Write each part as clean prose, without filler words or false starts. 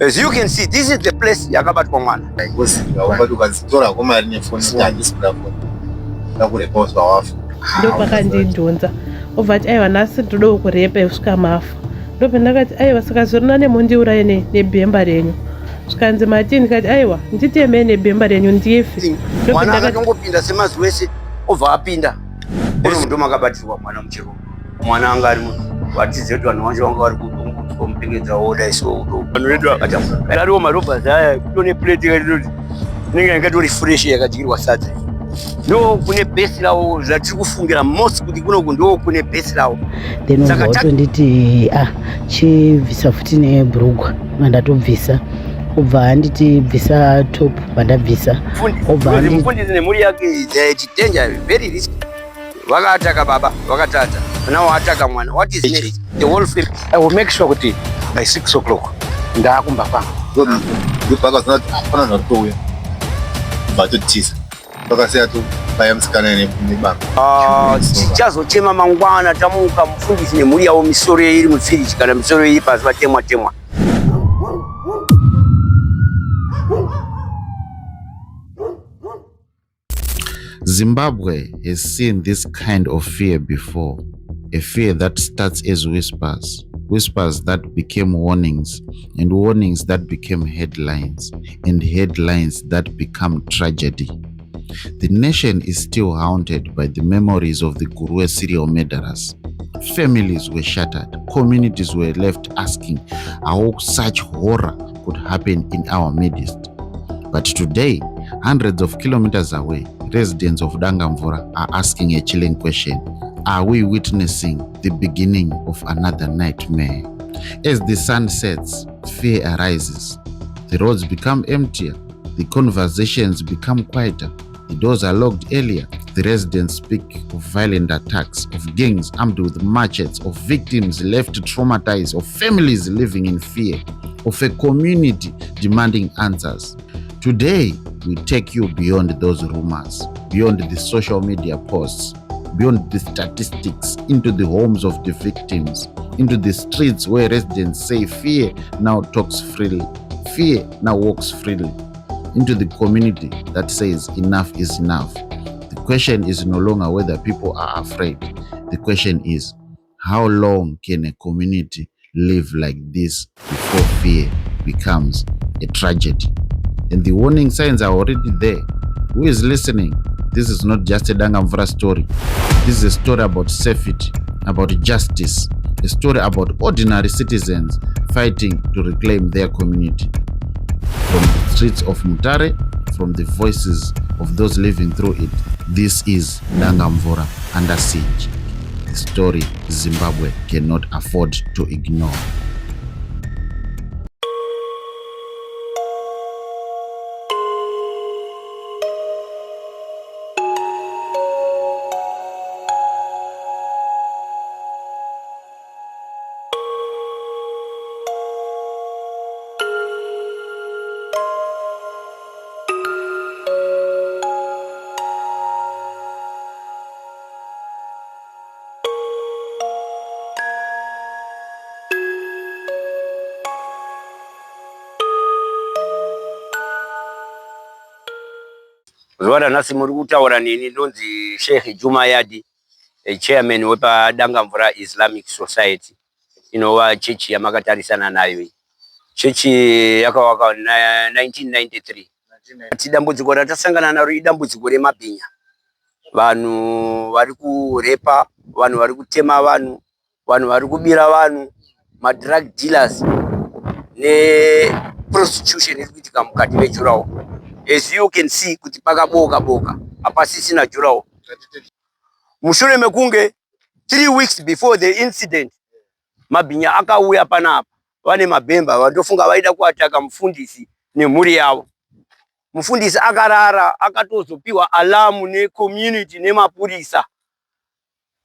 As you can see, this is the place yakabatwa mwana. Ndopakandindunza uvati aiwa nhasi ndoda kurepa kusvika mafa. Ndopandakati aiwa saka zviriona nemundiuraye nebhemba renyu. Zvikanzi Mati ndikati aiwa nditemei nebhemba renyu ndife. Mwana akatongopinda semazi wese obva apinda. Ndo makabatirwa mwana muchero. Mwana anga ari vatidze kuti vanhu vanje vanga vari kumupengedza oda iso vanhu vedu vakatafuka. Ariwo marobha zaya kutone plate yakati inenge ingatori fresh yakadyirwa sadza. No kune base lawo zvatiri kufungira most kuti kunoku ndo kune base lawo. Then saka nditi chibvisa futi nebhurugwa mandatobvisa. Ubva nditi bvisa top bandabvisa. Ubva mufundisi nemuri yake chitenja very risky. Vakataka baba vakatata. Now ataka mwana. What is next? The whole film. I will make sure kuti by 6 o'clock ndakumba panga. Ndipaka zati apana natoya. Batotisa. Pakasiya tu bayamsikana nebaba. Chichazochema mangwana tamuka mufundisi nemuri yawo misoro iri mufiriji kana misoro iri pasi vatemwa. Zimbabwe has seen this kind of fear before, a fear that starts as whispers that became warnings, and warnings that became headlines, and headlines that become tragedy. The nation is still haunted by the memories of the Gurwe serial murderers. Families were shattered, communities were left asking how such horror could happen in our midst. But today, hundreds of kilometers away, residents of Dangamvura are asking a chilling question. Are we witnessing the beginning of another nightmare? As the sun sets, fear arises. The roads become emptier. The conversations become quieter. The doors are locked earlier. The residents speak of violent attacks, of gangs armed with machetes, of victims left traumatized, of families living in fear, of a community demanding answers. Today, we take you beyond those rumors, beyond the social media posts, beyond the statistics, into the homes of the victims, into the streets where residents say fear now talks freely, fear now walks freely, into the community that says enough is enough. The question is no longer whether people are afraid. The question is, how long can a community live like this before fear becomes a tragedy? And the warning signs are already there. Who is listening? This is not just a Dangamvura story. This is a story about safety, about justice, a story about ordinary citizens fighting to reclaim their community. From the streets of Mutare, from the voices of those living through it, this is Dangamvura under siege. The story Zimbabwe cannot afford to ignore. Zuwa nasi muri kutaura nini ndonzi Sheikh Juma Yadi, chairman wepa Dangamvura Islamic Society, inova chechi yamakatarisana nayo. Chechi yakawaka 1993. Dambudziko ratasangana naro idambudziko remabhinya. Vanhu vari kurepa, vanhu vari kutema vanhu, vanhu vari kubira vanhu, ma drug dealers ne prostitution iri kuitika mukati mejurawo. As you can see kuti pakaboka apasisina jurawo. Mushure mekunge 3 weeks before the incident, mabhinya akauya panapa vane mabhemba vandofunga vaida kuataka mufundisi nemhuri yavo. Mufundisi akarara akatozopiwa alamu necommunity nemapurisa.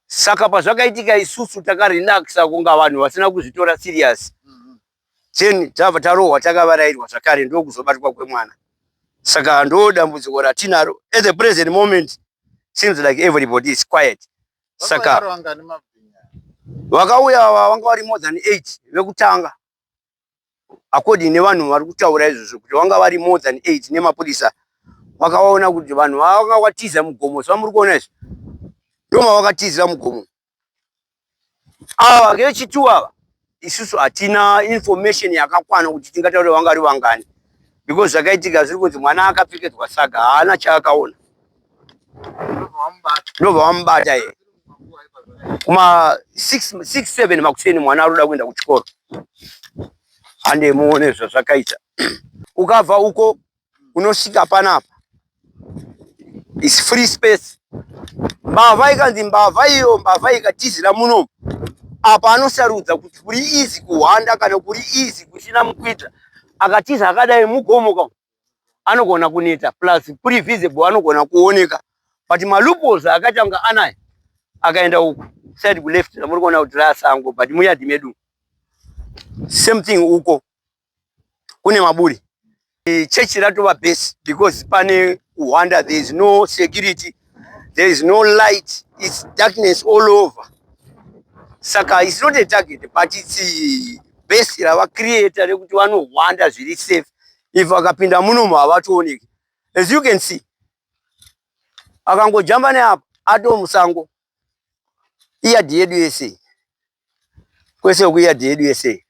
Saka pazvakaitika isusu takarelaxa kunga vanhu vasina kuzvitora serious. Then tabva tarohwa takavarairwa zvakare ndokuzobatwa kwemwana. Saka ndo dambudziko ratinaro. At the present moment, seems like everybody is quiet. Saka wakauya wanga vari more than 8 vekutanga. according nevanhu vari kutaura izvozvo kuti vanga vari more than 8 nemapurisa vakaona kuti vanhu vanga watiza mugomo svamuri kuona izvi ndoma wakatizira mugomo ava kechitu ava isusu hatina information yakakwana kuti tingataura vanga vari vangani because zvakaitika zviri kuti mwana akapfekedzwa saga haana chaakaona ndobva vamubata ye kuma 6-7 makuseni mwana aroda kuenda kuchikoro ande muone zvazvakaita ukabva uko unosvika panapa is free space mbavha ikanzi mbavha iyo mbavha ikatizira munomu apa anosarudza kuti kuri easy kuhwanda kana kuri easy kuchina mukuita akatiza akadai mugomo anogona kuneta plus kuri visible anogona kuoneka but malupols akatanga anayo akaenda uku side ku left muri kuona kuti rasango but muyadi medu same thing uko kune maburi church ratova base because pane kuhwanda there is no security, there is no light, it's darkness all over. Saka it's not a target but it's base rava creator rekuti vanohwanda zviri safe if vakapinda munomu havatooneki. As you can see akangojamba neapa ato musango iyadhi yedu yese kwese kuyadhi yedu yese.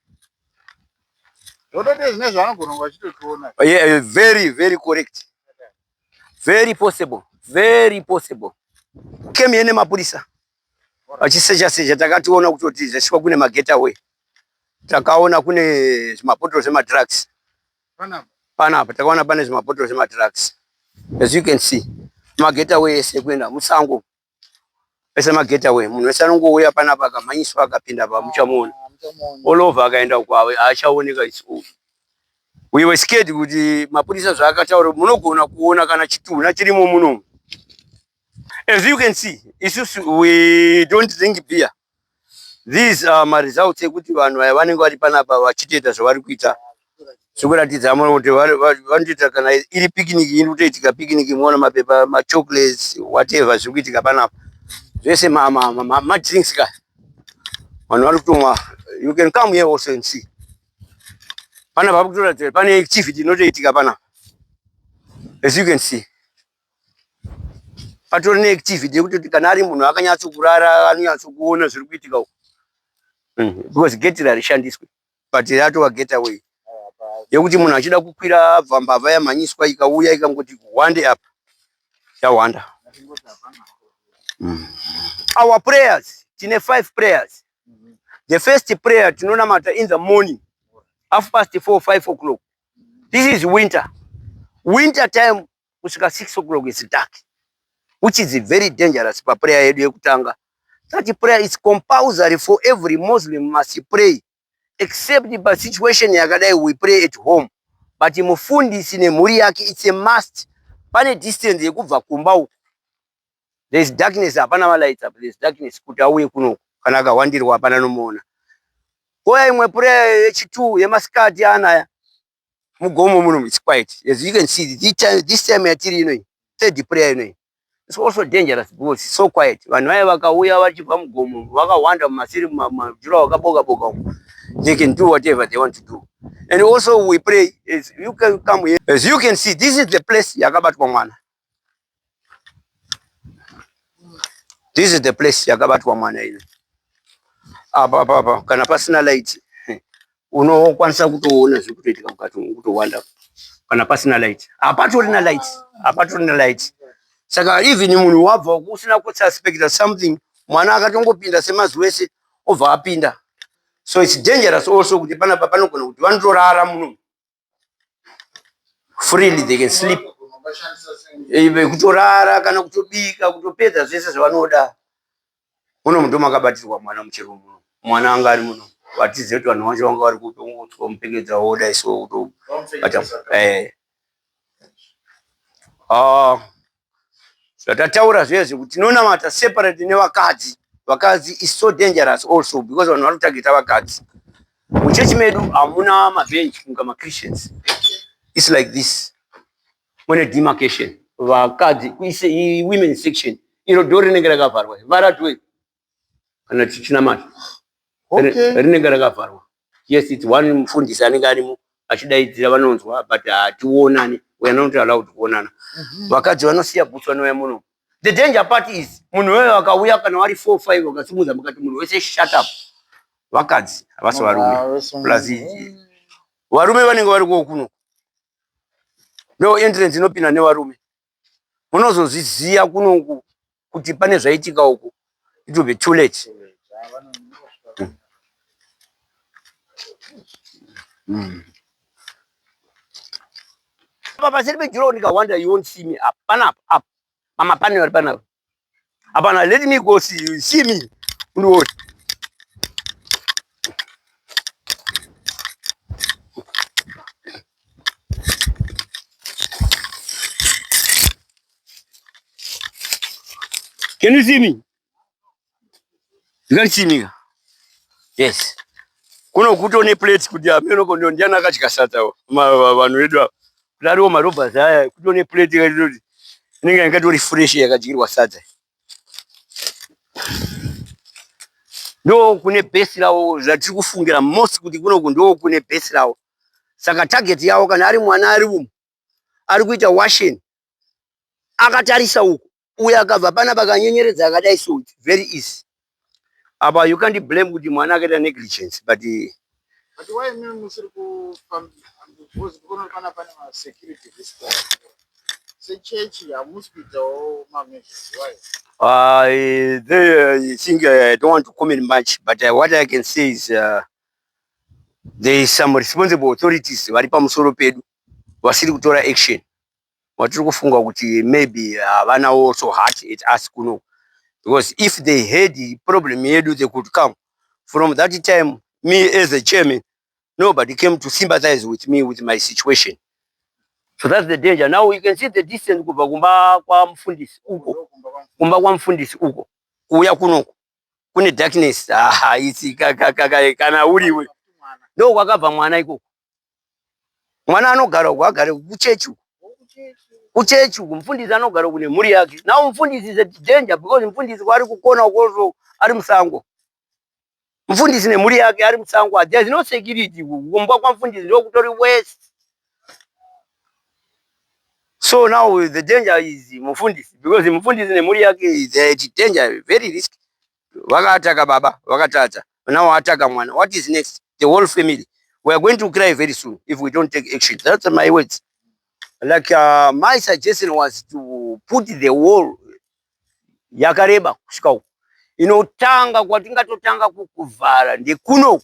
Yeah, very correct, very possible, very possible. Came here nemapurisa vachisecha takationa kutoti zvasvika kune magetaway, takaona kune zvimabhotoro zvemadrugs panapa, takaona pane zvimabhotoro zvemadrugs. As you can see magetaway ese kuenda musango ese magetaway, munhu wese anongouya panapa akamhanyiswa akapinda pamuchamuona all over akaenda kwawe aachaoneka. We were scared kuti mapurisa zvaakataura munogona kuona kana chitunha chirimo munomu. As you can see we don't drink beer. These are my results ekuti vanhu vanenge vari panapa vachitoita zvavari kuita zvekuratidza kuti vanotoita kana iri picnic inotoitika picnic, muona mapepa machocolates whatever zviri kuitika panapa zvese madrinks ka vanhu vari kutomwa. You can come here also and see panapa kutoratidza pane activity inotoitika panapa. As you can see patori neactivity yekutoti kana ari munhu akanyatsokurara anonyatsokuona zviri kuitika uko because gate rarishandiswe but ratova getaway yekuti munhu achida kukwira abva mbavha yamhanyiswa ikauya ikangoti wande apa yawanda. Our prayers tine 5 prayers. The first prayer tinonamata in the morning 4:30, 5 o'clock. This is winter time kusvika 6 o'clock is dark, which is very dangerous pa prayer yedu yekutanga. That prayer is compulsory for every Muslim must pray except by situation yakadai we pray at home, but mufundisi nemhuri yake it's a must. Pane distance yekubva kumba uko there is darkness, hapana malights up, there is darkness kuti auye kuno kana akawandirwa hapana nomuona. Koya imwe prayer yechitu yemasikati anaya mugomo muno it's quiet. As you can see this time yatiri ino third prayer ino it's also dangerous because it's so quiet. Vanhu vaya vakauya vachibva mugomo vakawanda mumasiri majura wakaboka boka, they can do whatever they want to do. And also we pray, as you can come here, as you can see this is the place yakabatwa mwana. This is the place yakabatwa mwana ino apa kana pasina light unokwanisa kutoona zviri kutoitika mukati kutowanda kana pasina light. Hapatorina light saka even munhu wabva usina kususpecta something mwana akatongopinda semazuva ese obva apinda. So it's dangerous also kuti panapa panogona kuti vanotorara muno freely, they can sleep kutorara kana kutobika kutopedza zvese zvavanoda. Muno mundo makabatirwa mwana muchero muno, mwana anga ari muno vatizive kuti vanhu vacho vanga vari kutomupfekedza oda iso kutobata. Zvatataura zvezvi kuti tinonamata separate nevakadzi. Vakadzi is so dangerous also because vanhu vanotagita vakadzi. Muchechi medu hamuna mabhenji kunga maChristians. It's like this. Mune demarcation. Vakadzi kuise women section iro dori rinenge rakavharwa varatwe kana tichinamata rinenge rakavharwa Yes, it's one mufundisi anenge arimo achidaidzira vanonzwa but hatiwonani. We are not allowed kuonana. Vakadzi vanosiya bhutsu vanouya muno. The danger part is munhu wewe akauya kana wari 4 5 wakasimudza mukati munhu wese shut up. Vakadzi havasi varume. Plus varume vanenge vari kuno. No entrance inopinda nevarume. Munozozviziya kunoku kuti pane zvaitika uku. It will be too late. Papa said me Juro nika wonder you won't see me up. Pan up. Mama pan your pan up. Apana, let me go see you. See me. No. Can you see me? You can see me. Yes. Kuno kutone plates kudia meno kondo ndiana kachikasata vanhu vedu ava. Kudariwo marobha zaya kutone plate yakati inenge ingatori fresh yakajirwa sadza. Ndo kune base rawo zvatiri kufungira most kuti kuno ndo kune base rawo. Saka target yawo kana ari mwana ari umu ari kuita washing akatarisa uku uya akabva pana pakanyenyeredza akadai so it's very easy. Aba you can't blame kuti mwana akaita negligence but why musiri kufamba because kunofanira pane ma security distance church hamusi kuitawo measures. Why? I think I don't want to comment much, but what I can say is there is some responsible authorities vari pamusoro pedu vasiri kutora action. Watiri kufunga kuti maybe havana also heart at us kuno, because if they had the problem yedu they could come. From that time, me as a chairman, nobody came to sympathize with me with my situation. So that's the danger. Now you can see the distance kumba kwa mfundisi uko. Kumba kwa mfundisi uko. Kuya kuno. Kune darkness. Isi kana uriwe. Ndo kwakabva mwana iko. Mwana anogara uko agare kuchechu. Kuchechu mfundisi anogara kune muri yake. Now mfundisi is a danger because mfundisi wari kukona uko ari musango. Mfundisi ne muri yake ari musango. There is no security. Kumba kwa mfundisi ndo kutori west. So now the danger is mufundisi, because mufundisi nemuri yake is a danger, very risky. Wakataka baba, wakatata. Now ataka mwana. What is next? The whole family. We are going to cry very soon if we don't take action. That's my words. Like my suggestion was to put the wall yakareba kusvika uko. Inotanga kwatingatotanga kukuvhara ndekuno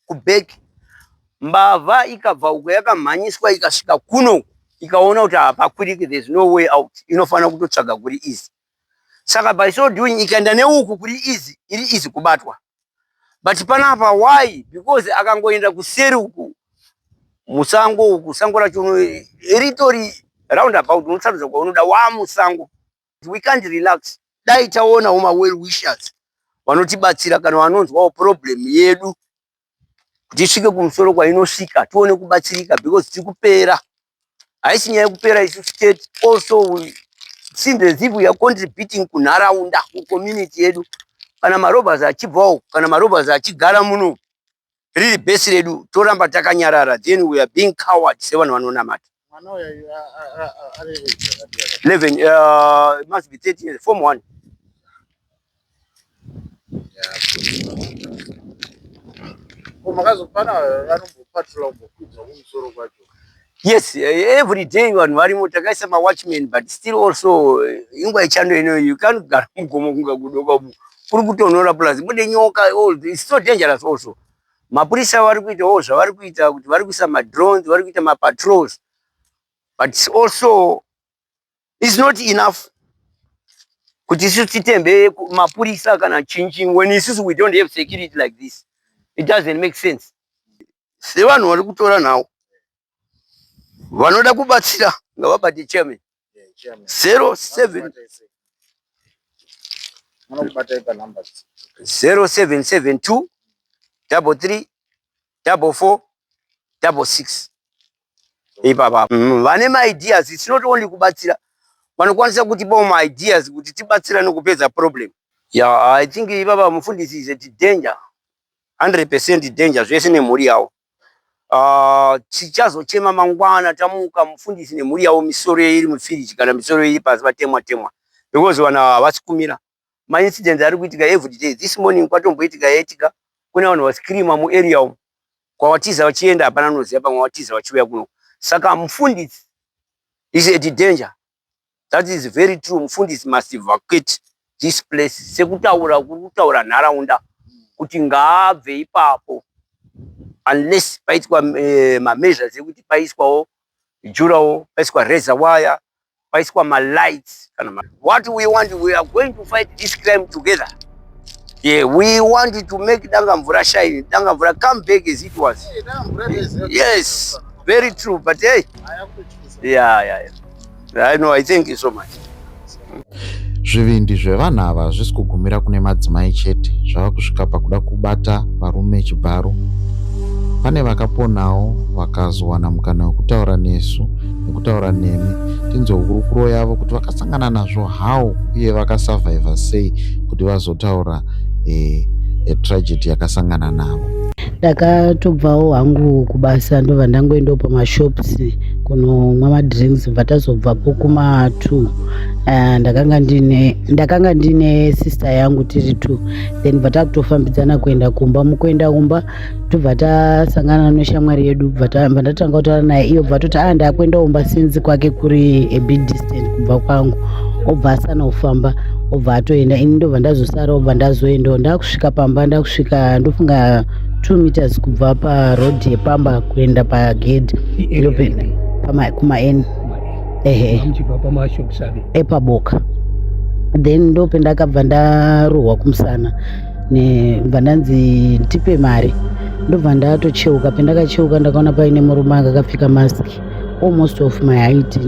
kubeki. Mbavha ikabva uko yakamhanyiswa ikasvika kuno. Ikaona kuti hapakwiriki, there's no way out. Inofana kutotsvaga kuri easy. Saka by so doing ikaenda neuku kuri easy, iri easy kubatwa. But panapa why? Because akangoenda kuseri uku musango uku sango racho ritori roundabout unotsarudza kwaunoda wa musango. We can't relax. Dai taona homa well wishers vanotibatsira kana vanonzwawo problem yedu kuti isvike kumusoro kwainosvika tione kubatsirika, because tiri kupera. Haisi nyaya kupera isu state, also we seem as if we are contributing kunharaunda kucommunity yedu. Kana marobhas achibvawo, kana marobhas achigara muno riri base redu toramba takanyarara, then we are being coward sevanhu vanonamata. 11 it must be 13 years, form 1. Yes, every day vanhu varimo takaisa watchmen, but still also ingwa ichando ino you can't gara mugomo kunga kudoka kuri kutonora plus mune nyoka. It's so dangerous also. Mapurisa vari kuitawo zvavari kuita kuti vari kuisa madrones, vari kuita mapatrols, but also it's not enough kuti isusu titembe mapurisa kana chinching when isusu we don't have security like this. It doesn't make sense. Sevanhu vari kutora nawo vanoda kubatsira ngavabate chairman 0772 33 44 66. Ipapa vane maideas, it's not only kubatsira, vanokwanisa kutipawo maideas kuti tibatsirane kupedza problem. Yeah, I think ipapa mufundisi is a danger. 100% danger zvese nemhuri yavo. Chichazochema mangwana tamuka mufundisi nemhuri yavo misoro iri mufiriji kana misoro iri pasi vatemwa because vana havasi kumira. Ma-incidents ari kuitika every day. This morning kwatomboitika yaitika kuna vanhu vascreama muarea umu kwawatiza vachienda hapana noziva pamwe watiza vachiuya kuno. Saka mufundisi is at danger. That is very true. Mufundisi must evacuate this place. Sekutaura kutaura nharaunda kuti ngaabve ipapo unless paitwa measures ekuti paiswawo jurawo, paiswa razor wire, paiswa lights. What we want, we are going to fight this crime together. Yeah, we want to make Dangamvura shine. Dangamvura come back as it was. Yes, very true. But hey, yeah. I know. I thank you so much. Zvivindi zvevanhu ava hazvisi kugumira kune madzimai chete, zvava kusvika pakuda kubata varume chibharo. Pane vakaponawo vakazowana mukana wekutaura nesu nekutaura nemi tinzwe hurukuro yavo kuti vakasangana nazvo how uye vakasurvivor sei kuti vazotaura tragedy yakasangana navo. Ndakatobvawo hangu kubasa ndobva ndangoendawo pamashops kunomwa madrinks bva tazobvapo kuma2. Ndakanga ndine sister yangu tiri 2 then bva takutofambidzana kuenda kumba. Mukuenda kumba tobva tasangana neshamwari yedu bva ndatanga kutaura naye iyo bva toti ndakuenda kumba sinzi kwake kuri a bit distant kubva kwangu. Obva asana kufamba obva atoenda. Ini ndobva ndazosara obva ndazoendawo ndakusvika pamba ndakusvika ndofunga 2 meters kubva paroad yepamba kuenda pagate kuma-N epaboka. Then ndope ndakabva ndarohwa kumusana nebva ndanzi tipe mari. Ndobva ndatocheuka. Pendakacheuka ndakaona paine murume akapfeka mask almost of my height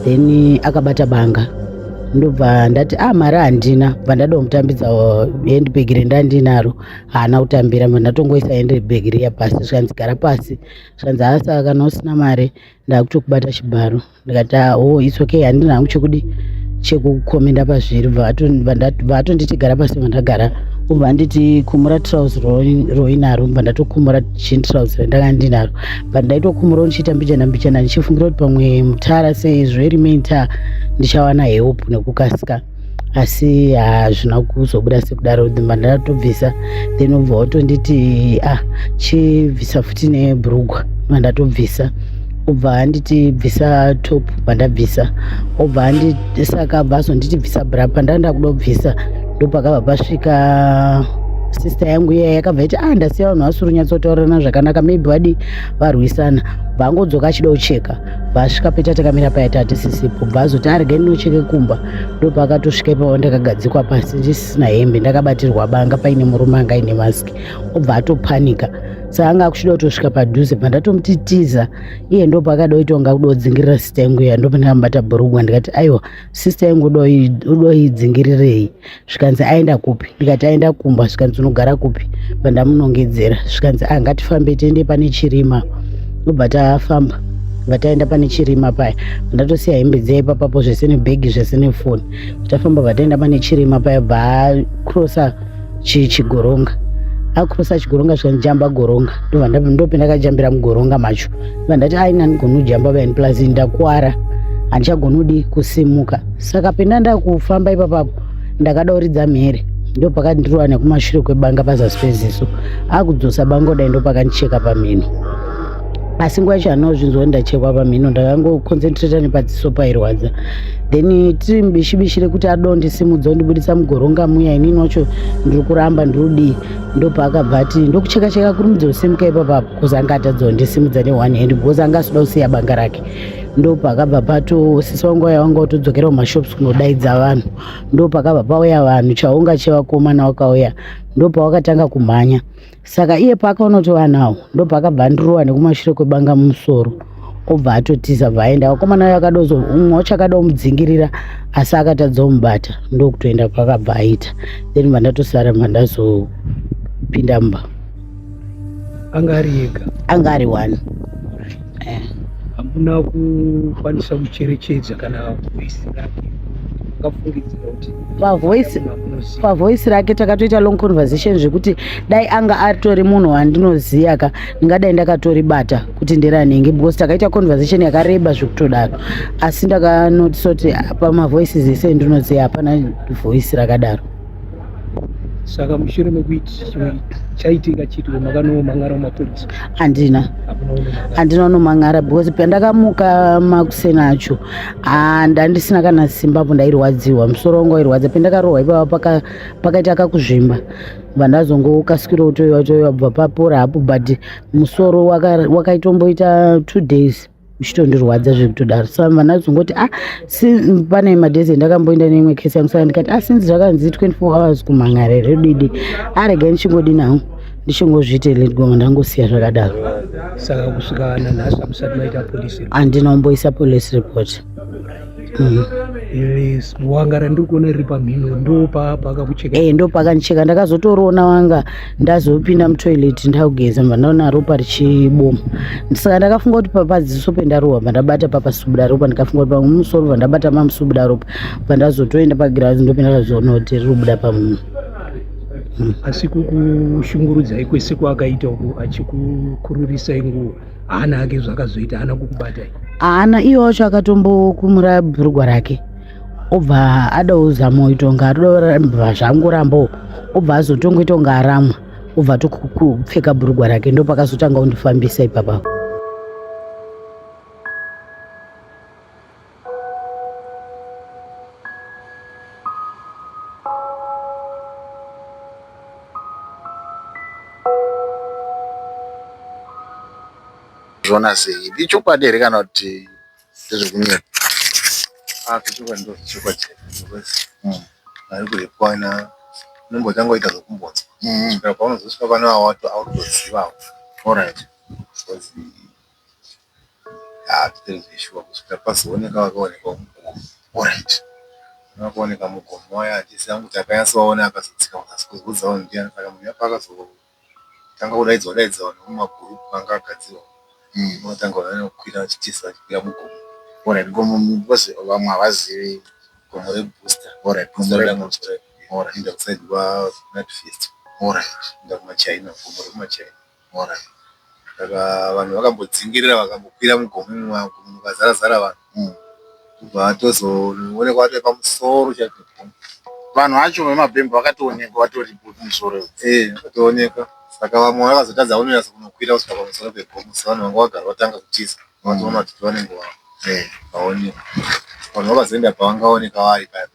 then akabata banga. Ndobva ndati mari handina. Bva ndada kumutambidza handbag rendandinaro haana kutambira. Bva ndatongoisa handbag riya pasi zvikanzi gara pasi. Zvikanzi saka kana usina mari ndakutokubata chibharo. Ndikati it's okay handina hangu chekukomenda pazviri. Bva atonditi gara pasi vandagara. Ubva nditi kumura trouser roinaro. Bva ndatokumura jean trouser rendanga ndinaro. Bva ndaitokumurawo ndichiita mbichana ndichifungira kuti pamwe mutara sezvo remain tara ndichawana help nekukasika. Asi hazvina kuzobuda sekudaro. Bva ndatobvisa then ubva watonditi chibvisa futi nebhurugwa. Bva ndatobvisa. Ubva handiti bvisa top. Bva ndabvisa. Ubva handiti saka bvazo nditi bvisa bra. Pandanda kudobvisa ndopakabva pasvika sister yangu iya yakabva iti ndasiya vanhu vasiri kunyatsotaurana zvakanaka maybe vadi varwisana. Vangodzoka achida kucheka. Vasvika peta takamira paya tatisisipo. Bvazoti regai ndinocheke kumba. Ndopakatosvika ipapo ndakagadzikwa pasi ndisina hembe ndakabatirwa banga paine murume anga aine mask. Obva atopanika. Saka anga akuchida kutosvika padhuze. Bva ndatomutitiza iye ndopakada kuita kunga kuda kudzingirira sister yangu iya. Ndopa ndakambata bhurugwa ndikati aiwa sister yangu udoidzingirirei. Zvikanzi aenda kupi. Ndikati aenda kumba. Zvikanzi unogara kupi. Bva ndamunongedzera. Zvikanzi ngatifambe tiende pane Chirima. Ndobva tafamba. Bva taenda pane Chirima paya. Ndatosiya hembe dzaipapapo zvese nebhegi zvese nefoni. Tafamba bva taenda pane Chirima paya. Bva akrosa chigoronga. Akrosa chigoronga zvikanzi jamba goronga. Ndope ndakajambira mugoronga macho. Bva ndati ndandigona kujamba paya plus ndakuwara handichagoni kusimuka. Saka pendanda kufamba ipapapo ndakada kuridza mhere. Ndopakati ndiriwa nekumashure kwebanga pazasi peziso. Akudzosa bango dai ndopakandicheka pamhino. Asi nguva yacho handinozvinzwa ndachekwa pamhino. Ndakangoconcentrata nepadziso pairwadza. Then tiri mubishi rekuti adondisimudza ndibudisa mugoronga muya. Inini wacho ndiri kuramba ndirudii. Ndopakabva ati ndokucheka kurumidza kusimuka ipapapo kuzi anga atadza kundisimudza ne1 hand because anga asoda kusiya banga rake. Ndopakabva pato sisi wangu wanga watodzokera kumashops kunodaidza vanhu. Ndopakabva pauya vanhu chaunga chevakomana wakauya. Ndopawakatanga kumhanya. Saka iye paakaona kuti vanhawo ndopakabva ndirowa nekumashure kwebanga mumusoro. Obva atotiza bva aenda. Vakomana vakadozo umwe wacho akada kumudzingirira asi akatadza kumubata. Ndokutoenda kwakabva aita. Then bva ndatosara bva ndazopinda mumba. Anga ari ega. Anga ari 1. Hamuna kukwanisa kucherechedza kana kuisira. kafungidzira kuti pavoice rake takatoita long conversation zvekuti dai anga atori munhu wandinoziya ka ndingadai ndakatoribata kuti ndiranenge because takaita conversation yakareba zvekutodaro asi ndakanotisa kuti pamavoices ese ndinoziya hapana voice rakadaro. Saka mushure mekuiti chaitika chiti makanomangara mapurisa? Handina unomangara because pendakamuka makusena acho ndandisina kana simba apo ndairwadziwa musoro wangu wairwadza pendakarohwa ipapa pakaita kakuzvimba vandazongokasukira kutoiwa bva papora hapo but musoro wakaitomboita 2 days uchitondirwadza zvekutodaro saka vandazongoti pane madhezi endakamboenda neimwe kesi yangu saka ndikati since zvakanzi 24 hours kumhangara here didi arega ndichingodinawo ndichingozvitelengoma ndangosiya zvakadaro. Saka kusvika nanhasi hamusati maita polisi? Handina kumboisa police report. Wanga ndiri kuona riri pamhino ndopakakucheka? Ndopakandicheka ndakazotoriona wanga ndazopinda mutoilet ndakugeza ndaona ropa richiboma saka ndakafunga kuti padziso pendarohwa ndabata papasubuda ropa ndikafunga kuti pamusoro ndabata mamusubuda ropa pandazotoenda pagirazi ndopinda ndazoona kuti rinobuda pamunhu. Asi kukushungurudzai kwese kwaakaita uku achikukururisai nguo haana ake zvakazoita haana kukubatai? Haana, iyo wacho akatombokumura bhurugwa rake obva adawo itonga atoramba zvangorambawo obva azotongoitonga aramwa obva atokupfeka bhurugwa rake ndopakazotanga kundifambisa ipapapo. Zvona sei ndichokwadi here kana kuti ndezvekunyora? Zvichokwadi ndozvichokwadi ari kurepwana unombotanga kuita zvokumbonzwa kusvikira paunozosvika pane wawato autozivawo oright because titerizveshuwa kusvikira pazooneka wakaonekwa mugomo oright akaoneka mugomo waya hatisi angu kuti akanyatsovaona akazotsika pasi kuzvudzawo ndiani saka munhu yapa akazotanga kudaidzwa nemumaguru anga agadzirwa unotanga kukwira achitisa achikwira mugomo oright gomo vamwe havazivi gomo rebooster oright enda kuside kwaNatfest oright enda kumachina gomo rekumaChina oright saka vanhu vakambodzingirira vakambokwira mugomo imomo mukazara vanhu kubva atozoonekwa vatoi pamusoro chagomo vanhu vacho vemabhembe vakatoonekwa vatoripo kumusoro vakatoonekwa saka vamwe vakazotadza unonyasa kunokwira kusvika pamusoro pegomo sevanhu vanga vagara vatanga kutiza vatoona kuti vanenge vaonekwa vanhu vakazoenda pavangaoneka vari paya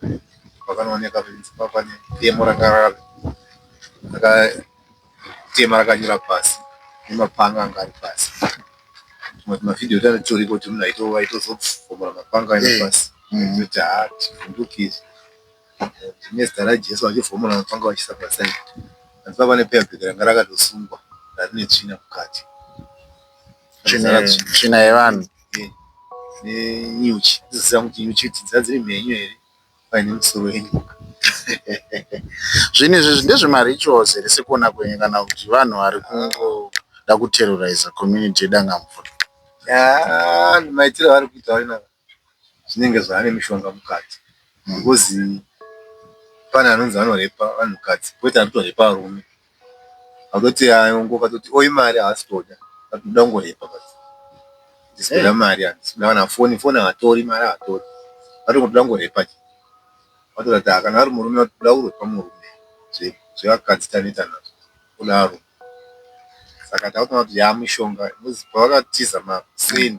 pakanooneka pane demo rakatema rakanyura pasi nemapanga anga ari pasi mavhidhiyo tanotoriko kuti munhu aitozopfumura mapanga aina pasi kuti tivhunduki tine zita rajesu vachivhomora mapanga vachisa pasaidi andipa pane peyabheki ranga rakatosungwa rarine tsvina mukati tsvina yevanhu nenyuchi ndizosira kuti nyuchi kuti dzadziri mhenyu here paine musoro wenyoka zvinhu izvi ndezvemarituals here sekuona kwenyu kana kuti vanhu vari kungoda kuterroriza community yedangamvura? maitiro vari kuita vaina zvinenge zvaane mishonga mukati because pane anonzi anorepa vanhukadzi kwete anotorepa varume akutoti ayongokatoti oi mari haasitoda atoda kungorepa basi ndisipeda mari handisipeda kana foni haatori mari haatori atongotoda kungorepa vatodati kana ari murume atoda kurepa murume zvevakadzi tanoita nazvo oda arume saka takutoona kuti yaamishonga pavakatiza maseni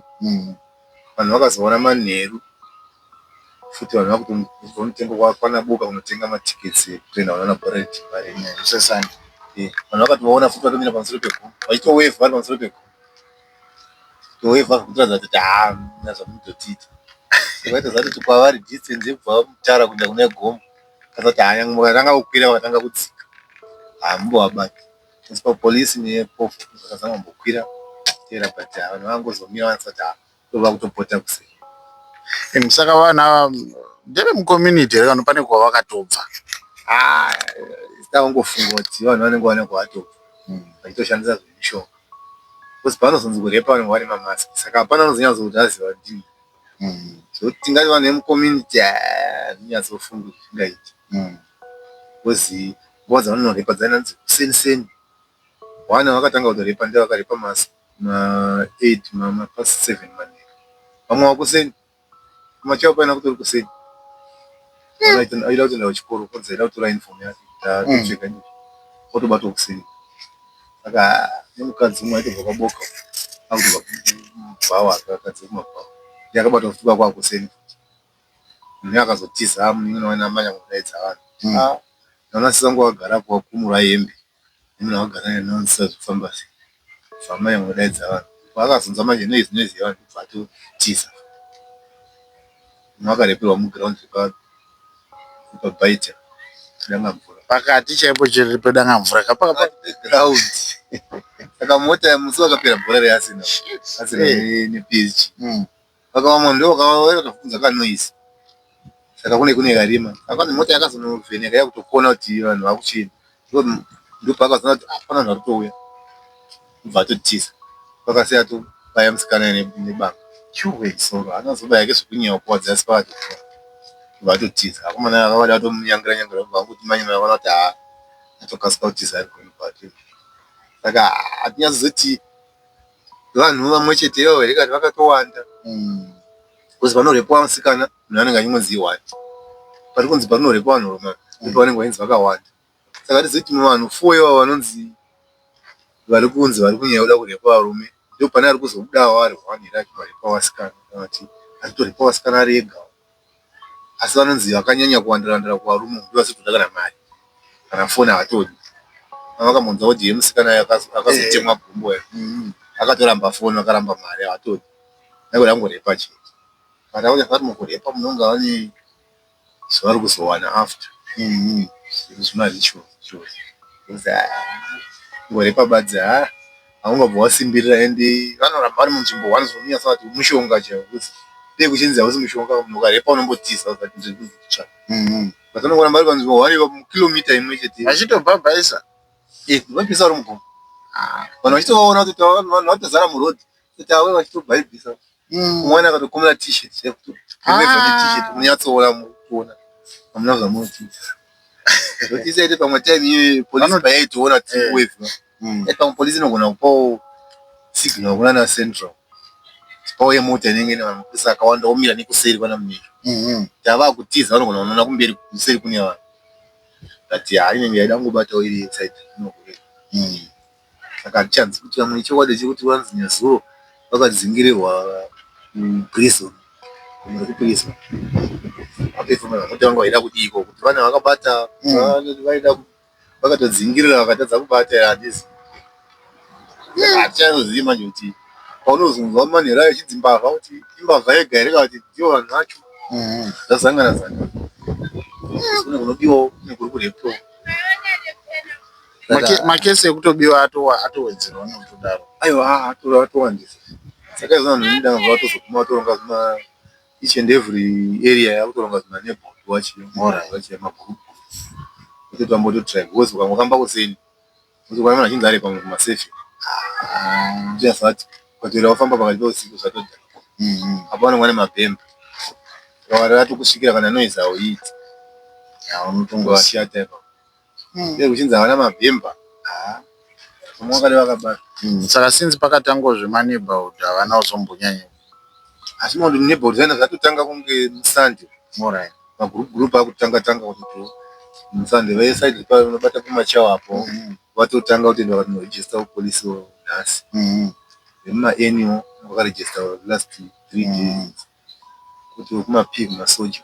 vanhu vakazoona manheru futi vanhu vakutonotenga kwakwana boka kunotenga matiketsi ekutoenda vanaona bhora retimari vanhu vakatovaona futi vatomira pamusoro pegomo vachitowevha vari pamusoro pegomo tovevha kutoratidza kuti nazvamunototiita vaitoziva kuti kwavari distance yekubva mutara kuenda kune gomo kasati mukatanga kukwira vakatanga kudzika hamumbovabati asi papolisi nepofu vakazama kumbokwira tera but vanhu vangozomira vanisati tova kutopota kusei. Saka vanhu ava ndevemucommunity here kana pane kwavakatobva? Sitangofunga kuti vanhu vanenge vane kwavatobva vachitoshandisa zvemishonga because pavanozonzi kurepa vanenge vane mamaski saka hapana anozonyatso kuti aziva ndii So tingati vanhu vemucommunity nyatsofunga zvingaiti kozi nguva dzavanorepa dzainanzi kuseniseni vana vakatanga kutorepa nde vakarepa ma8 mapast 7 manheru vamwe vakuseni kumachao paina kutori kuseni aida kutoenda kuchikoro konzi aida kutora uniform yake tatopfeka nyizvi otobatwa kuseni saka nemukadzi umwe aitobva kwaboka akutobva kumabhawa akakadzi kumabhawa yakabatwa futi kwakwakuseni munhu akazotiza munhu wainamanya kudaidza vanhu naona sisangu wagarapo wakumura hembe munhu wagara nenonsa zvifamba sei famanya kudaidza vanhu vakazonza manje nezvinezi vanhu vatotiza mwakarepirwa muground pabaita danga mvura pakati chaipo chiri pedanga mvura kapaka ground saka mota musi wakapera bhora reasina nepitch vakawamwa ndo vakavakavhunza kanoisi saka kune karima akani mota yakazonovheneka yakutokona kuti vanhu vakuchini ndo pakazona kuti pana vanhu varikutouya kubva atotiza pakasiya tobaya musikana nebanga soro anazobaya kezvekunyewa kuwadza asi pakati kubva atotiza akomana akavada atomunyangira nyangira vanguti manyama vana kuti atokasika kutiza ari kwemubati saka hatinyazozoti vanhu vamwe chete ivo here kati vakatowanda kuzi panorepa musikana munhu anenge achimwenzi iwani pari kunzi panorepa vanhurume ndipo vanenge vainzi vakawanda saka tizoti vanhu 4 ivo vanonzi vari kunzi vari kunyanya kuda kurepa varume ndo pane ari kuzobudawo ari hwanhira achivarepa vasikana kana kuti achitorepa vasikana ari ega asi vanonzi vakanyanya kuwandirandira kuvarume ndo vasitoda kana mari kana foni havatodi vakamonza kuti ye musikana akazotemwa gumbo akatoramba foni akaramba mari havatodi aikuda kungorepa chete kana kuti akati mukurepa munonga vane zvavari kuzowana after zvinazvichose ngorepa badzi haungabva wasimbirira ende vanoramba vari munzvimbo wanozomunyasa kuti mushonga chaiwo kuti dei kuchinzi hausi mushonga munhu ukarepa unombotiza kuti ndirikunzitsva vatonongoramba vari panzvimbo wari kilomita imwe chete vachitobhabhaisa vabvisa vari mugomo vanhu vachitovaona kuti vanhu vatozara murodhi kuti ave vachitobhaibhisa umweni akatokomera t-shirt t-shirt munyatsoona mukuona hamuna zvamunotiza zotisa ite pamwe time iyo polisi payaitoona tiwevha pamwe polisi inogona kupawo signal kunana central tipawo yemota inenge ine vanhu akawanda omira nekuseri kwana munezvo tava kutiza vanogona kunoona kumberi kuseri kune vanhu but inenge yaida kungobatawo iri side inogoreka saka hatichanzi kuti vamwe chokwadi chekuti vanzi nyazuro vakadzingirirwa kuprison kumira kuprison apefuma vamoti vanga vaida kudiko kuti vana vakabata vaida vakatodzingirira vakatadza kubata hadizi hatichazozivi manje kuti paunozunzwa manhero ayo chidzimbavha kuti imbavha yega here kana kuti ndivo vanhu vacho zvazangana zanga kune kunodiwawo kune kuri kurepo makesi ekutobiwa atowedzerwa nekutodaro aiwa atowandisa saka izvo vanhu nemidanga vatozoguma vatoronga zvima each and every area yakutoronga zvima neighborhood wachemagroup kuti tambototribe because ukangokamba kuseni kuti kwana vanhu vachinzi ari pamwe kumasefi zvinasati kwatorera wafamba pakati peusiku zvatodhara apo vanongwa nemabhemba vari vatokusvikira kana noise hauiti unotonga vashata ipapo kuchinzi havana mabhemba omwe vakati vakabata saka sinzi pakatangozve maneighborhood havana kuzombonyanya asi maundu neighborhood zaina zvatotanga kunge musande magroup akutanga kuti musande vesaidi vanobata pamachawa apo vatotanga kutoenda vakatonoregister kupolisi nhasi vemumaannual vakaregister last 3 days kuti kumapig masoja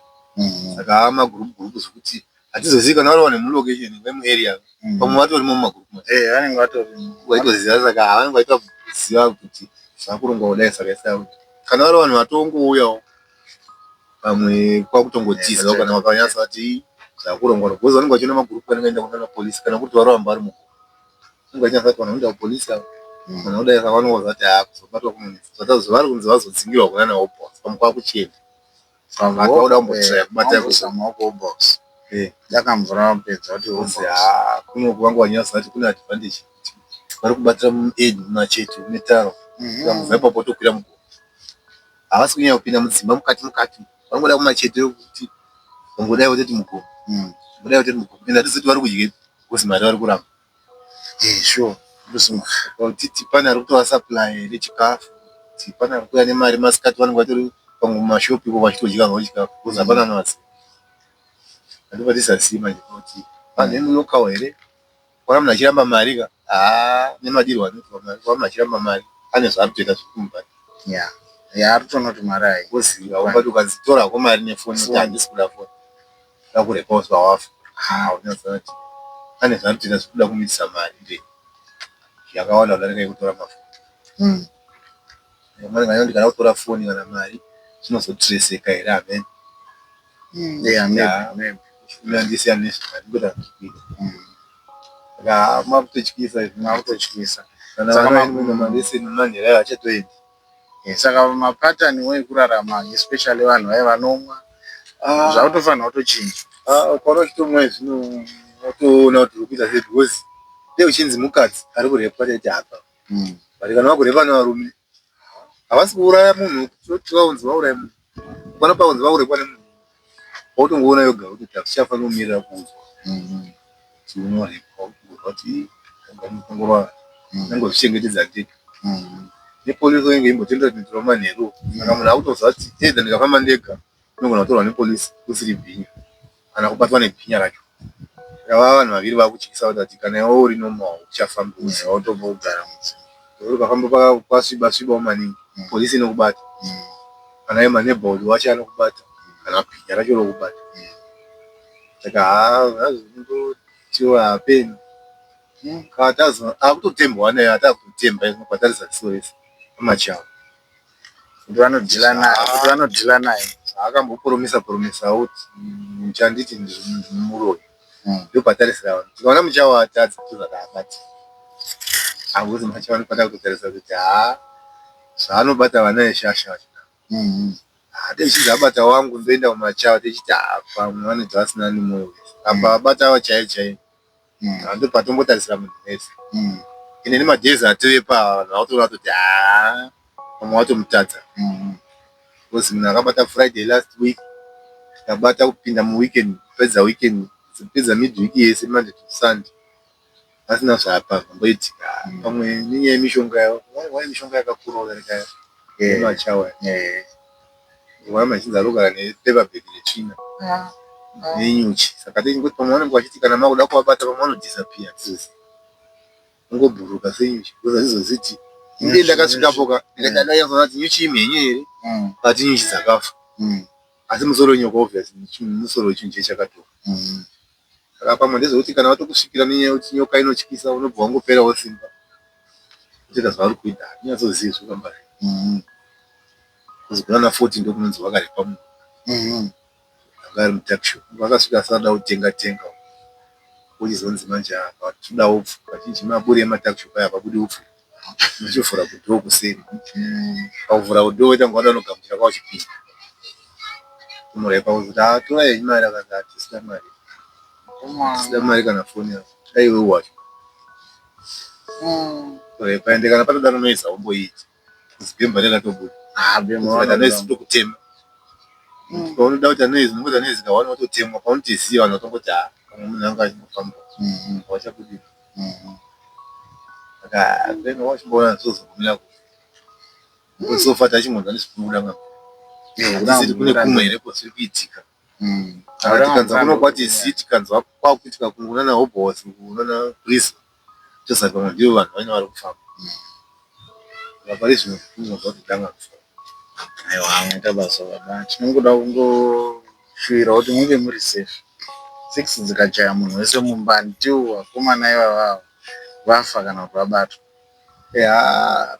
saka ava magroup zvokuti hatizozivi kana vari wane mulocation vemuarea pamwe vatorimo mumagroup vanenge vaitoziva saka havanenge vaitoziva kuti zvakurongwa kudai saka isa kana vari vanhu vatongouyawo pamwe kwakutongotizawo kana vakanyasa kuti zvakurongwa because vanenge vachiona magroup anenge aenda kunana polisi kana kuti vari vamba vari muko vanenge vachinyasa kuti vanhu vanoenda kupolisi avo kana kudai saka vanongoziva kuti kuzobatwa kumunisi zvatazovari kunzi vazodzingirwa kunana obox pamwe kwakuchena vakaoda kumbotraya kubata kubox dakamvura mapedza kuti kuno kuvanga vanyasa kuti kune advantage kuti vari kubatira muaid muna chetu metaro kamubva ipapo tokwira mugomo havasi kunyanya kupinda mudzimba mukati vangoda kumachete kuti vangodai kuti mugomo ngodai kuti mugomo enda tizoti vari kudye because mari vari kuramba sure kuti pane ari kutora supply nechikafu kuti pane ari kuuya nemari masikati vanenge vatori pamwe mumashopu ipo vachitodya ngawo chikafu because hapana anovaziva andipa tisasiyi manje kuti pane mulokawo here kwana munhu achiramba mari ka nemadirwa anoitwa mari kwana munhu achiramba mari ane zvaari kutoita zviri kumubata ari kutoona kuti mari hai kuziva umbati ukadzitorako mari nefoni kuti handisi kuda foni akurepawo zvawafa unoziva kuti ane zvaari kutoita zviri kuda kumitisa mari nde yakawanda kudarika kutora mafoni mari nganyoni kana kutora foni kana mari zvinozotireseka here amen ndisiyana nezvimari ndikuda kuita saka makutotyisa kana vanomandese nemanhera achatoendi saka mapatani wekurarama especially vanhu vai vanomwa zvautofanira kutochinja ukaona uchitomwa zvino watoona kuti uri kuita sei because dei uchinzi mukadzi ari kurepwa tete apa but kana vakurepa nevarume havasi kuuraya munhu kuti vaunzi vauraya munhu pana paunzi vakurepwa nemunhu wautongoona yoga kuti takuchafanira kumirira kuuzwa kuti unorepwa kuti ngangorwa nangozvichengetedza ndega nepolisi inge imbotendera manheru kana munhu akutoziva kuti tedza ndikafamba ndega inogona kutorwa nepolisi usiri bhinya kana kubatwa nebhinya racho ava vanhu vaviri vakutyisa kuti kana iwe uri nomawo uchafamba autobva kugara mudzimba ukafamba kwasviba maningi polisi inokubata kana iye manebhodi wacho anokubata kana bhinya racho rokubata saka hazvindotiwa hapeni akutotembwa naye atakutotemba inobhatarisa tiso rese amachavo kuti vanodhila naye akamboporomesa kuti muchanditi ndimuroi ndobhatarisira vanhu tikaona muchawo atadza tozvakaabati akuti machawo anofanira kutarisa kuti zvaanobata vana eshasha techinzi abata wangu ndoenda kumachawo techiti pamwe vanedza vasina nemwoyo apa abatawo chaiye ndopatombotarisira munhu wese ine nemadhezi atoepa vanhu vautoona kuti pamwe watomutadza because munhu akabata friday last week akabata kupinda muweekend pedza midweek yese monday to sunday asina zvapa zvamboitika pamwe nenyaya yemishonga mishonga yakakura kudarika yemachawa vana machinzi arogara nepaperbag netsvina nenyuchi saka techingoti pamwe vanenge vachiti kana makuda kuvabata pamwe vanodisappear tizozi ungobhuruka senyuchi because azvizoziti inde ndakasvikapoka ndikadadayaona kuti nyuchi imhenye here ati nyuchi dzakafa asi musoro nyoka obviously musoro wechinhu chechakatoka saka pamwe ndezvekuti kana watokusvikira nenyaya yekuti nyoka inotyisa unobva wangoperawo simba kutoita zvavari kuita hatinyazozivi zvokamba kuzigona na 14 ndokunonzi vakarepa munhu anga ari mutakisho vakasvika asada kutenga uchizonzi manje toda upfu kazhinji maburi ematakisho paya pabudi upfu uchivhura kudhoo kuseri pakuvhura kudhoo weta ngwada unogamuchira kwao chipinda unorepa kuti tora yenyu mari akaza tisina mari kana foni yako daiwe wacho torepa ende kana patodaro noiza umboiti kuzibhemba rekatobuda anoisi kutokutema paunoda kuti anoisi nokuti anoisi kawana watotemwa paunotiziva vanhu vatongoti pamwe munhu anga achingofamba wachakudii saka then wachimboona zozogumira sofa tachimboza ndisikubuda ngasiti kune kumwe here kwasiri kuitika tikanzwa kunokwatisi tikanzwa kwakuitika kungunana hobhos kungunana risa tosati pamwe ndivo vanhu vaine vari kufamba pari zvino kunozwa kuti ndanga kufamba aiwa anoita basa baba tinongoda kungoshuwira kuti munge muri safe 6 dzikachaya munhu wese mumba ndiwo vakomana ivavavo vafa kana kuti vabatwa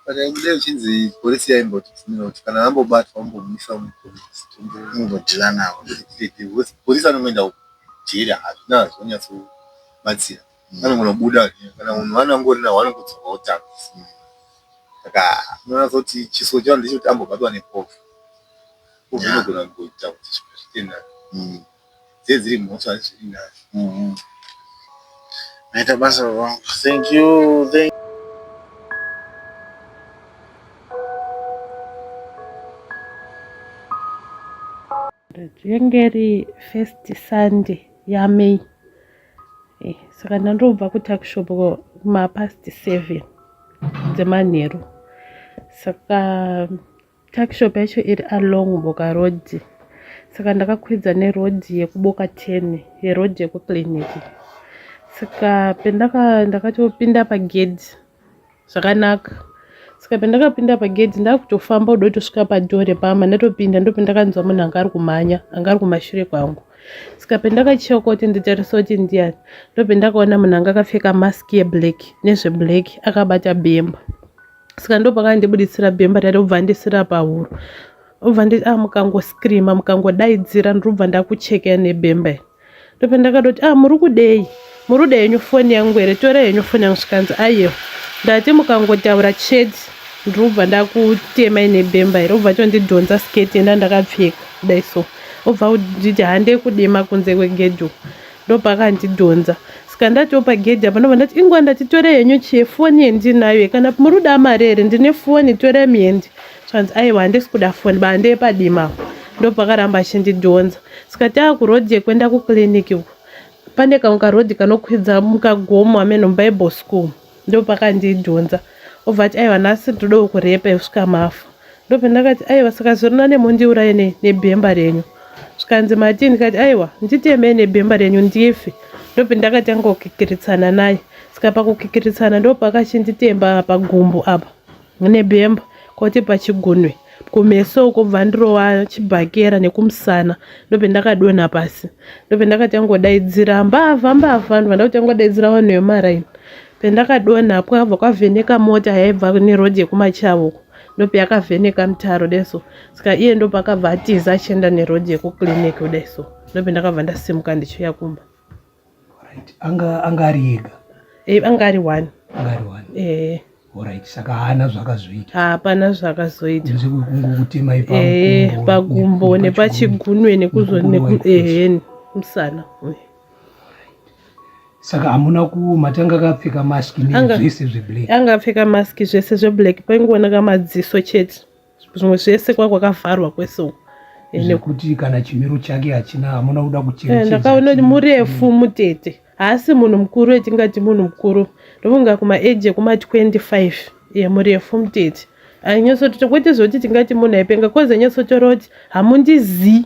pataimude uchinzi polisi yaimbotifunira kuti kana vambobatwa vambomisa mupolisi tombodhila navo polisi anongoenda kujeri hazvina zvonyatsobatsira anongonobuda kana munhu anangori nawo anongodzoka utano saka unoona kuti chiso chavo ndechekuti ambobatwa nepofu inogona kungoita kuti zvitenda dziri mhosva zviri nazo maita basa baba thank you Yengeri first Sunday ya May. Saka ndandobva kutakishop past 7 dzemanheru. Saka takishop yacho iri along Boka Road. Saka ndakakwidza neroad yekuboka 10 yeroad yekukliniki. Saka ndakatopinda pagedhi zvakanaka. Saka pendakapinda pagedhi ndakutofamba kudotosvika padhore pama ndatopinda ndopendakanzwa munhu anga ari kumhanya anga ari kumashure kwangu. Saka pendakacheuka kuti nditarisa kuti ndiani ndopendakaona munhu anga akapfeka mask yeblack nezveblack akabata bhemba. Saka ndopakandibuditsira bhemba rari kubva ndisira pahuro. Ubva nditi mukangoscreama mukangodaidzira ndirubva ndakucheka nebhemba. Ndopendakatoti muri kudei? Muri kuda yenyu foni yangu here? Tora yenyu foni yangu. Svikanzi aiyo ndati mukangotaura chete ndirubva ndakutemai nebhemba here. Ubva tondidhonza sketi ndakapfeka kudai so. Ubva nditi handei kudima kunze kwegedhi. Ndopakandidhonza. Saka ndatopa gedhi apa ndobva ndati ingwa ndati tora yenyu foni yendinayo kana muri kuda mari here? Ndine foni, tora miendi. Svikanzi aiwa handisi kuda foni bandei padima. Ndopakaramba achindidhonza. Saka taakurodhi yekuenda kukliniki uku. Pane kamwe karodhi kanokwidza mukagomo ameno Bible School. Ndopakandidhonza. Obva ati aiwa nhasi toda kurepa kusvika mafa. Ndopendakati aiwa saka zorina nemundiuraye nebhemba renyu. Svikanzi Martin ndikati aiwa nditemei nebhemba renyu ndife. Ndopendakatanga kukikiritsana naye. Saka pakukikiritsana ndopakachinditemba pagumbo apa nebhemba kuti pachigunwe. Kumeso kubva ndirowa chibhakera nekumusana ndopendakadonha pasi. Ndopendakatangodaidzira mbavha ndobva ndakutangodaidzira vanhu vemaraini. Pendakadonha kwabva kwavheneka mota yaibva nerodhi yekumachavo. Ndopeyakavheneka mutaro deso. Saka iye ndopakabva atiza achienda nerodhi yekukliniki kudeso. Ndopendakabva ndasimuka ndichiuya kumba. Anga ari ega? Anga ari 1. Anga ari 1. Alright, saka hana zvakazoita. Hapana zvakazoita. Kutema pagumbo nepachigunwe musana. Saka hamuna matanga akapfeka mask nezvese zveblack? Anga apfeka mask zvese zveblack. Paingooneka madziso chete. Zvimwe zvese kwakavharwa kweso. Nekuti kana chimiro chake hachina, hamuna kuda kucherechedza. Ndakaona kuti murefu mutete. Haasi munhu mukuru etingati munhu mukuru. Ndovunga kumaeji ekuma 25. Murefu mutete. Anyasoti kwete zvoti tingati munhu aipenga koze nyasotora kuti hamundizivi.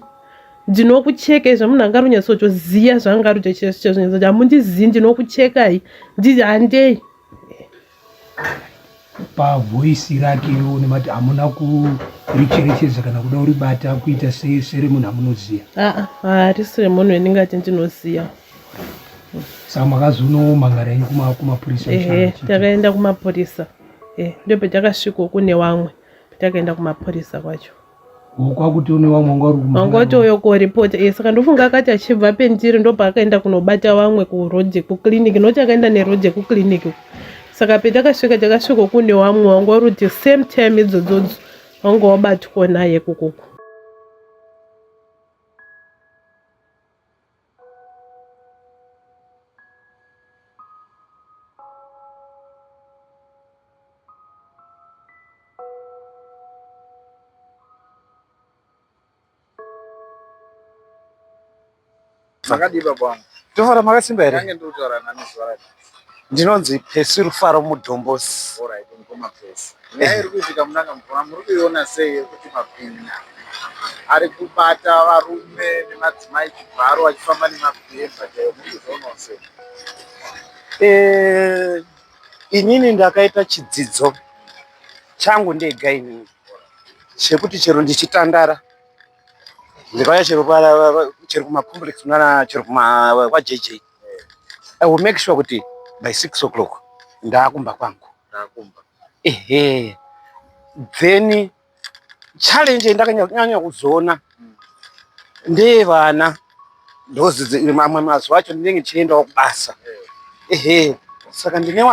Ndinokucheka izvo munhu anga runyasotoziya zvanga ari kuti hamundizivi ndinokuchekai. Nditi handei. Pavoisi rakewo nemati hamuna kuricherechedza kana kuda kuribata kuita sere munhu hamunoziya? Harisi remunhu endingati ndinoziya. Saka makazonomangara yenyu kumapurisa? Takaenda kumapurisa. Ndopetakasvika kune wamwe. Takaenda kumapurisa kwacho. Kwakuti une wamwe wanga uri wangoti uyo koripota. Saka ndofunga akati achibva pendiri ndopaakaenda kunobata wamwe kurodhi kukliniki. Noti akaenda nerodhi kukliniki. Saka petakasvika takasvika kune wamwe wanga uri kuti same time idzodzo wanga wabatwa naye kukuku. Makadiba bwangu. Tofara makasimba here? Yange ndutaura nani zvara. Ndinonzi Pesi Rufaro Mudombosi. Alright, ngoma Pesi. Nyaya iri kuitika munanga mvura muri kuiona sei kuti mapingi ari kubata varume nemadzimai chibharo vachifamba nemabhemba chaiwo muri kuzoona sei? Inini ndakaita chidzidzo changu ndega inini chekuti chero ndichitandara ndikauya chero kumacomplex chero kwa JJ. I will make sure kuti by 6 o'clock ndakumba kwangu. Then challenge ndakanyanya kuzoona ndevana ndozi mamwe mazuva acho ndinenge ndichiendawo kubasa. Saka ndine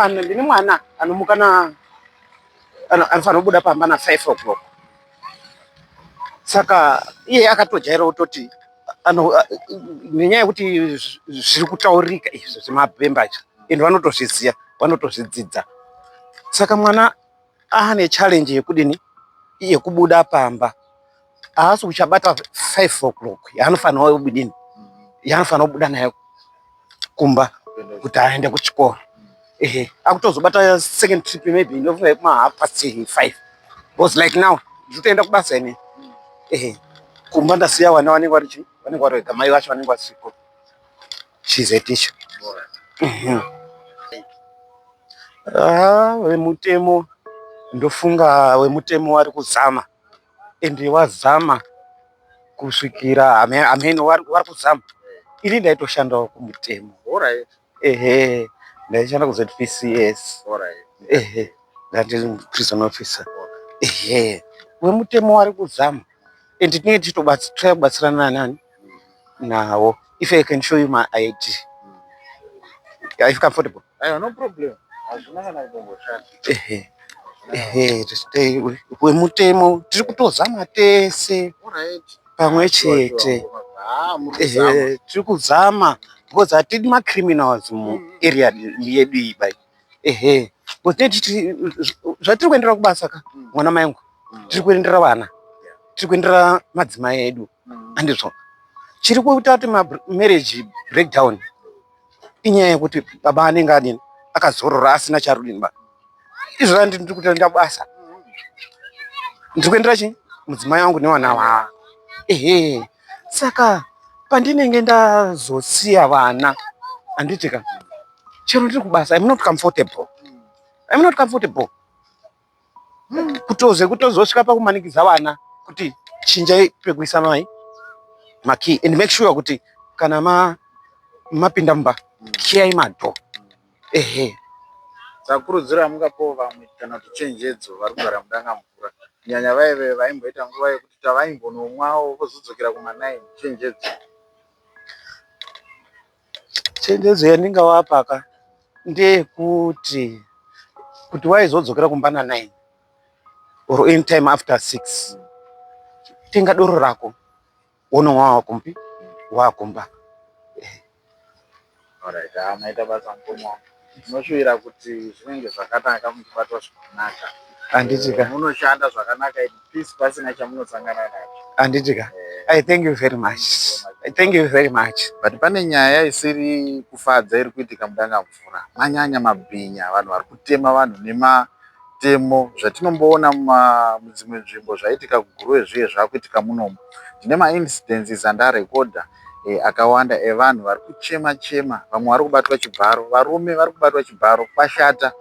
mwana anomukana anofanira kubuda pamba na 5 o'clock. Saka iye akatojaira kutoti nenyaya yekuti zviri kutaurika izvo zvemabhemba acho ende vanotozviziya vanotozvidzidza. Saka mwana ane challenge yekudini yekubuda pamba haasi kuchabata 5 o'clock yaanofanira kubudini, yaanofanira kubuda nayo kumba kuti aende kuchikoro. Akutozobata second trip maybe inofunga kuma5:30 because like now nditoenda kubasa ine. Kumba ndasiya vana vanenge vari vega, mai vacho vanenge vasiko. She's a teacher. Vemutemo ndofunga vemutemo vari kuzama ende wazama kusvikira ameno vari kuzama. Ini ndaitoshandawo kumutemo. Ndaishanda kuZPCS. Ndati prison officer. Vemutemo vari kuzama ende tinenge tichitry kubatsirana nani nawo. If I can show you my ID. Are you comfortable? No problem. Vemutemo tiri kutozama tese pamwe chete. Tiri kuzama because hatidi macriminals muarea yedu iyi bai. Zvatiri kuendera kubasa ka mwana mai wangu, tiri kuendera vana, tiri kuendera madzimai edu. Andizvo chiri kuita kuti marriage breakdown inyaya yekuti baba anenge adini akazorora asina charudini ba. Izvo ndiri kutoenda basa, ndiri kuendera chi mudzimai wangu nevana vavo. Saka pandinenge ndazosiya vana anditi ka chero ndiri kubasa, I'm not comfortable. Kutozosvika pakumanikidza vana kuti chinjai pekuisa maki and make sure kuti kana mapinda mumba kiyai madho. Sakurudzira mungapo vamwe kana kuti chenjedzo vari kugara mudanga mvura nyanya vaive vaimboita nguva yekuti tavaimbonomwawo vozodzokera kuma9. Chenjedzo yandingavapa ka ndeyekuti waizodzokera kumba na9 or any time after 6 tenga doro rako wonomwa wakumbi wakumba. Maita basa mukoma unoshuvira kuti zvinenge zvakanaka muchibatwa zvakanaka. Anditika munoshanda zvakanaka peace pasina chamunosangana nacho. Anditika I thank you very much. Thank you very much. But pane nyaya isiri kufadza iri kuitika mudanga mvura. Manyanya mabhinya, vanhu vari kutema vanhu nematemo zvatinomboona mudzimwe nzvimbo zvaitika kuGuruwe zviye zvakuitika munomu. Ndine maincidents andarekodha akawanda evanhu vari kuchema, vamwe vari kubatwa chibharo, varume vari kubatwa chibharo, kwashata.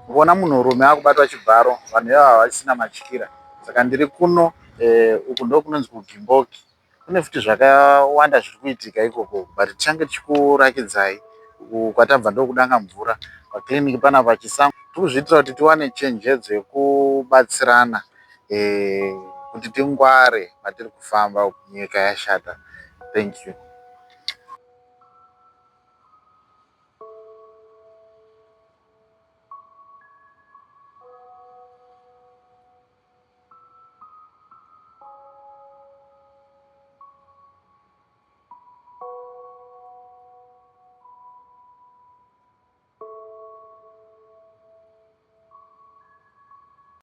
Kuona munhurume akubatwa chibharo, vanhu ivava havasina matyira. Saka ndiri kuno uku ndokunonzi kuGimboki. Kune futi zvakawanda zviri kuitika ikoko, but tichange tichikurakidzai kwatabva ndokudanga mvura pakliniki pana pachisango. Tikuzviitira kuti tiwane chenjedzo yekubatsirana kuti tingware matiri kufamba nyika yashata. Thank you.